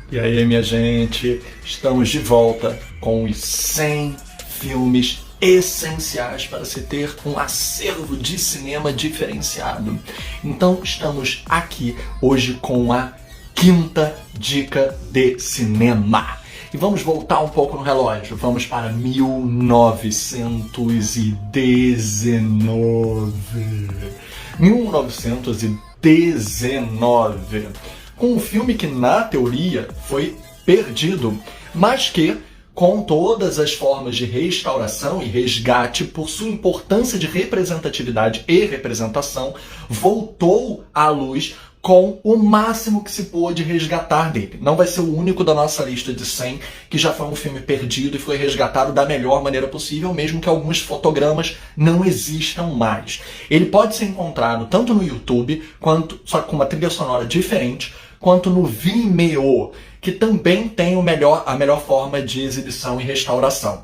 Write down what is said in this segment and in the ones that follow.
E aí, minha gente, estamos de volta com os 100 filmes essenciais para se ter um acervo de cinema diferenciado. Então, estamos aqui hoje com a quinta dica de cinema. E vamos voltar um pouco no relógio. Vamos para 1919. 1919. Com um filme que, na teoria, foi perdido, mas que, com todas as formas de restauração e resgate, por sua importância de representatividade e representação, voltou à luz com o máximo que se pôde resgatar dele. Não vai ser o único da nossa lista de 100 que já foi um filme perdido e foi resgatado da melhor maneira possível, mesmo que alguns fotogramas não existam mais. Ele pode ser encontrado tanto no YouTube, só com uma trilha sonora diferente, quanto no Vimeo, que também tem a melhor forma de exibição e restauração.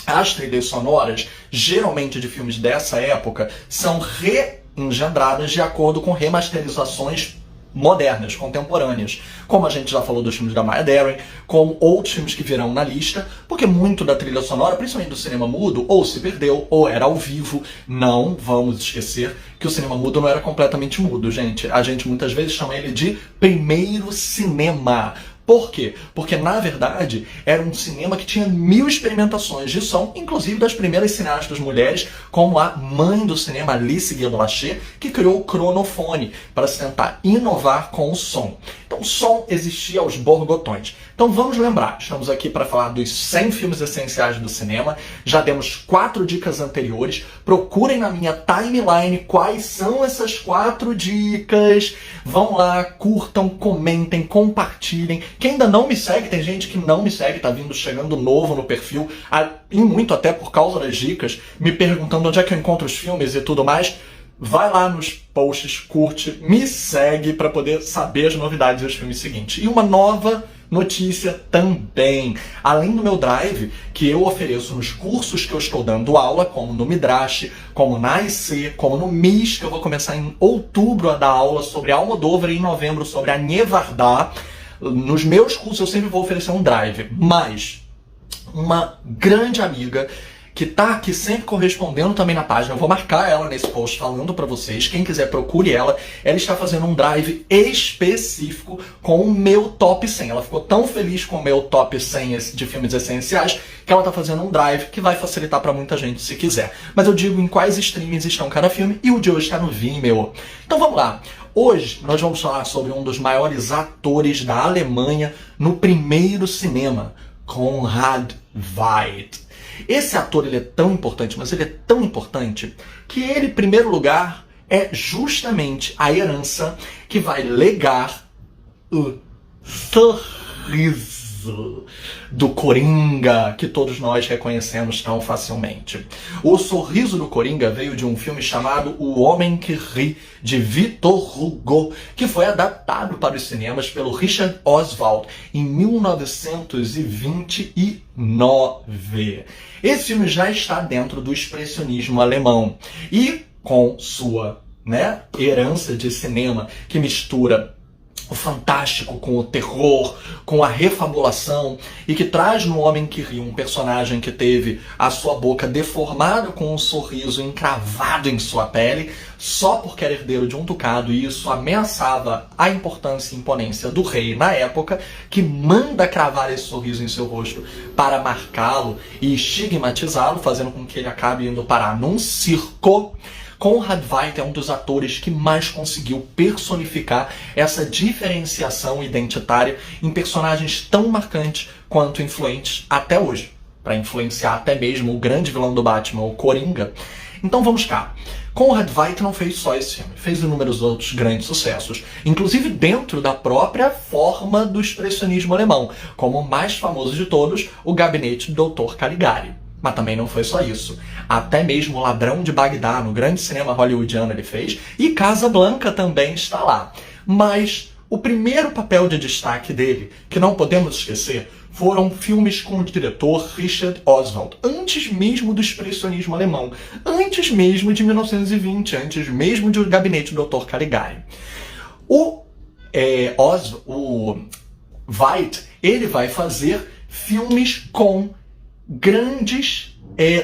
As trilhas sonoras, geralmente de filmes dessa época, são reengendradas de acordo com remasterizações modernas, contemporâneas. Como a gente já falou dos filmes da Maya Deren, como outros filmes que virão na lista, porque muito da trilha sonora, principalmente do cinema mudo, ou se perdeu, ou era ao vivo. Não vamos esquecer que o cinema mudo não era completamente mudo, gente. A gente muitas vezes chama ele de primeiro cinema. Por quê? Porque, na verdade, era um cinema que tinha 1000 experimentações de som, inclusive das primeiras cineastas mulheres, como a mãe do cinema, Alice Guilloche, que criou o cronofone para se tentar inovar com o som. Então, o som existia aos borbotões. Então, vamos lembrar, estamos aqui para falar dos 100 filmes essenciais do cinema, já demos 4 dicas anteriores, procurem na minha timeline quais são essas 4 dicas, vão lá, curtam, comentem, compartilhem. Quem ainda não me segue, tem gente que não me segue, tá chegando novo no perfil, e muito até por causa das dicas, me perguntando onde é que eu encontro os filmes e tudo mais. Vai lá nos posts, curte, me segue para poder saber as novidades dos filmes seguintes. E uma nova notícia também. Além do meu drive, que eu ofereço nos cursos que eu estou dando aula, como no Midrash, como na IC, como no MIS, que eu vou começar em outubro a dar aula sobre Almodóvar e em novembro sobre a Nevardá. Nos meus cursos eu sempre vou oferecer um drive, mas uma grande amiga que tá aqui sempre correspondendo também na página, eu vou marcar ela nesse post falando pra vocês, quem quiser procure ela está fazendo um drive específico com o meu top 100. Ela ficou tão feliz com o meu top 100 de filmes essenciais que ela tá fazendo um drive que vai facilitar pra muita gente se quiser. Mas eu digo em quais streams estão cada filme e o de hoje tá no Vimeo. Então vamos lá. Hoje nós vamos falar sobre um dos maiores atores da Alemanha no primeiro cinema, Conrad Veidt. Esse ator ele é tão importante, mas ele é tão importante que ele, em primeiro lugar, é justamente a herança que vai legar o sorriso do Coringa, que todos nós reconhecemos tão facilmente. O sorriso do Coringa veio de um filme chamado O Homem que Ri, de Victor Hugo, que foi adaptado para os cinemas pelo Richard Oswald em 1929. Esse filme já está dentro do expressionismo alemão e com sua herança de cinema que mistura o fantástico com o terror, com a refabulação, e que traz no Homem que Ri um personagem que teve a sua boca deformada com um sorriso encravado em sua pele, só porque era herdeiro de um ducado, e isso ameaçava a importância e imponência do rei na época, que manda cravar esse sorriso em seu rosto para marcá-lo e estigmatizá-lo, fazendo com que ele acabe indo parar num circo. Conrad Veidt é um dos atores que mais conseguiu personificar essa diferenciação identitária em personagens tão marcantes quanto influentes até hoje, para influenciar até mesmo o grande vilão do Batman, o Coringa. Então vamos cá. Conrad Veidt não fez só esse filme, fez inúmeros outros grandes sucessos, inclusive dentro da própria forma do expressionismo alemão, como o mais famoso de todos, o Gabinete do Dr. Caligari. Mas também não foi só isso. Até mesmo o Ladrão de Bagdá, no grande cinema hollywoodiano, ele fez. E Casablanca também está lá. Mas o primeiro papel de destaque dele, que não podemos esquecer, foram filmes com o diretor Richard Oswald. Antes mesmo do expressionismo alemão. Antes mesmo de 1920. Antes mesmo do Gabinete do Dr. Caligari. Veidt, ele vai fazer filmes com grandes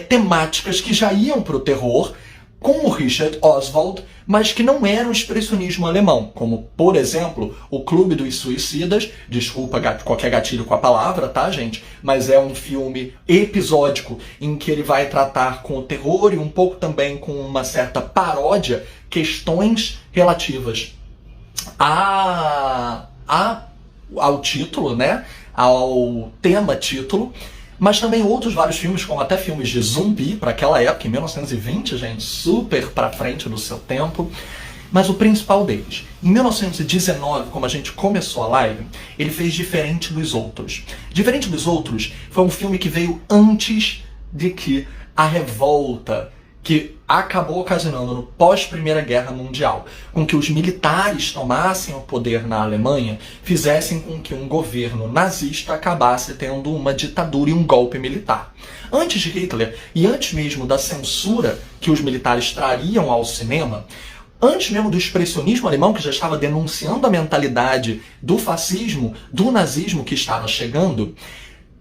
temáticas que já iam para o terror, com o Richard Oswald, mas que não eram expressionismo alemão, como, por exemplo, O Clube dos Suicidas. Desculpa qualquer gatilho com a palavra, tá, gente? Mas é um filme episódico em que ele vai tratar com o terror e um pouco também com uma certa paródia, questões relativas ao título, né? Ao tema título. Mas também outros vários filmes, como até filmes de zumbi, para aquela época, em 1920, gente, super para frente do seu tempo. Mas o principal deles, em 1919, como a gente começou a live, ele fez Diferente dos Outros. Diferente dos Outros foi um filme que veio antes de que a revolta que acabou ocasionando no pós-Primeira Guerra Mundial, com que os militares tomassem o poder na Alemanha, fizessem com que um governo nazista acabasse tendo uma ditadura e um golpe militar. Antes de Hitler, e antes mesmo da censura que os militares trariam ao cinema, antes mesmo do expressionismo alemão, que já estava denunciando a mentalidade do fascismo, do nazismo que estava chegando,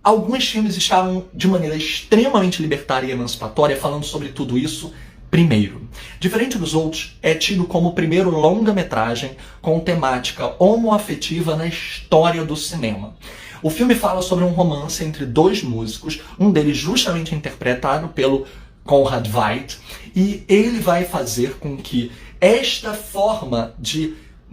alguns filmes estavam de maneira extremamente libertária e emancipatória falando sobre tudo isso primeiro. Diferente dos Outros, é tido como o primeiro longa-metragem com temática homoafetiva na história do cinema. O filme fala sobre um romance entre dois músicos, um deles justamente interpretado pelo Konrad Veidt, e ele vai fazer com que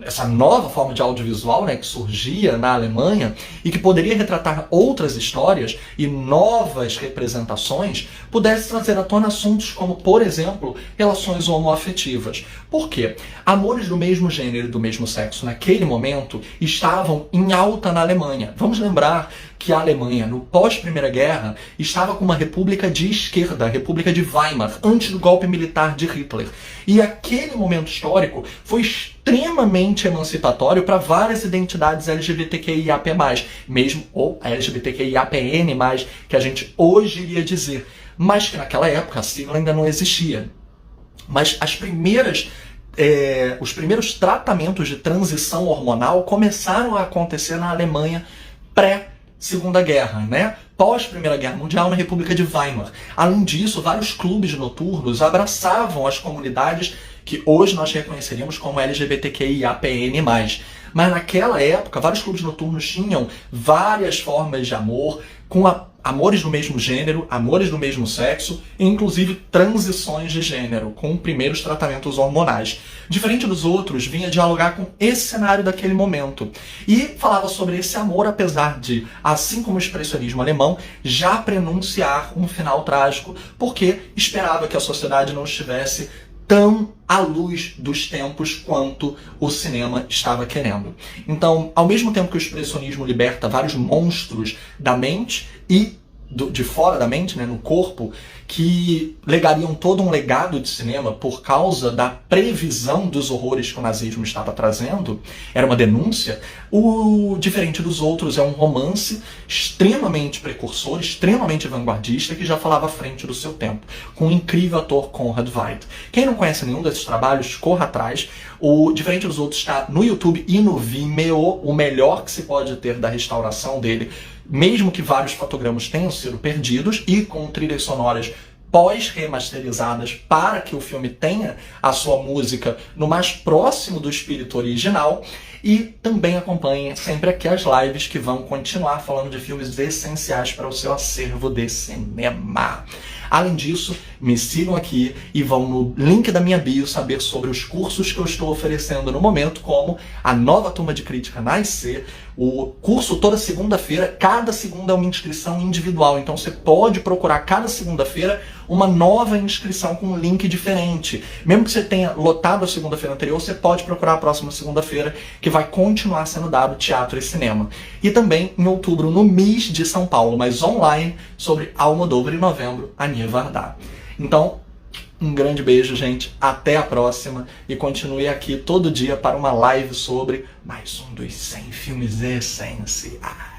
essa nova forma de audiovisual, né, que surgia na Alemanha e que poderia retratar outras histórias e novas representações, pudesse trazer à tona assuntos como, por exemplo, relações homoafetivas. Por quê? Amores do mesmo gênero e do mesmo sexo naquele momento estavam em alta na Alemanha. Vamos lembrar que a Alemanha, no pós-Primeira Guerra, estava com uma república de esquerda, a República de Weimar, antes do golpe militar de Hitler. E aquele momento histórico foi extremamente emancipatório para várias identidades LGBTQIAP+, mesmo, ou LGBTQIAPN+, que a gente hoje iria dizer, mas que naquela época a sigla ainda não existia. Mas os primeiros tratamentos de transição hormonal começaram a acontecer na Alemanha pré-Segunda Guerra, né? Pós-Primeira Guerra Mundial, na República de Weimar. Além disso, vários clubes noturnos abraçavam as comunidades que hoje nós reconheceríamos como LGBTQIAPN+. Mas naquela época, vários clubes noturnos tinham várias formas de amor, com amores do mesmo gênero, amores do mesmo sexo, e inclusive transições de gênero, com primeiros tratamentos hormonais. Diferente dos Outros, vinha dialogar com esse cenário daquele momento. E falava sobre esse amor, apesar de, assim como o expressionismo alemão, já prenunciar um final trágico, porque esperava que a sociedade não estivesse tão à luz dos tempos quanto o cinema estava querendo. Então, ao mesmo tempo que o expressionismo liberta vários monstros da mente e de fora da mente, né, no corpo, que legariam todo um legado de cinema por causa da previsão dos horrores que o nazismo estava trazendo, era uma denúncia. O Diferente dos Outros é um romance extremamente precursor, extremamente vanguardista, que já falava à frente do seu tempo, com o incrível ator Konrad Veidt. Quem não conhece nenhum desses trabalhos, corra atrás. O Diferente dos Outros está no YouTube e no Vimeo, o melhor que se pode ter da restauração dele, mesmo que vários fotogramas tenham sido perdidos, e com trilhas sonoras pós-remasterizadas para que o filme tenha a sua música no mais próximo do espírito original. E também acompanhem sempre aqui as lives que vão continuar falando de filmes essenciais para o seu acervo de cinema. Além disso, me sigam aqui e vão no link da minha bio saber sobre os cursos que eu estou oferecendo no momento, como a nova turma de crítica na IC, o curso toda segunda-feira, cada segunda é uma inscrição individual, então você pode procurar cada segunda-feira uma nova inscrição com um link diferente. Mesmo que você tenha lotado a segunda-feira anterior, você pode procurar a próxima segunda-feira, que vai continuar sendo dado teatro e cinema. E também em outubro no MIS de São Paulo, mas online, sobre Almodóvar, em novembro, Aníbal Vardar. Então, um grande beijo, gente. Até a próxima. E continue aqui todo dia para uma live sobre mais um dos 100 filmes essenciais.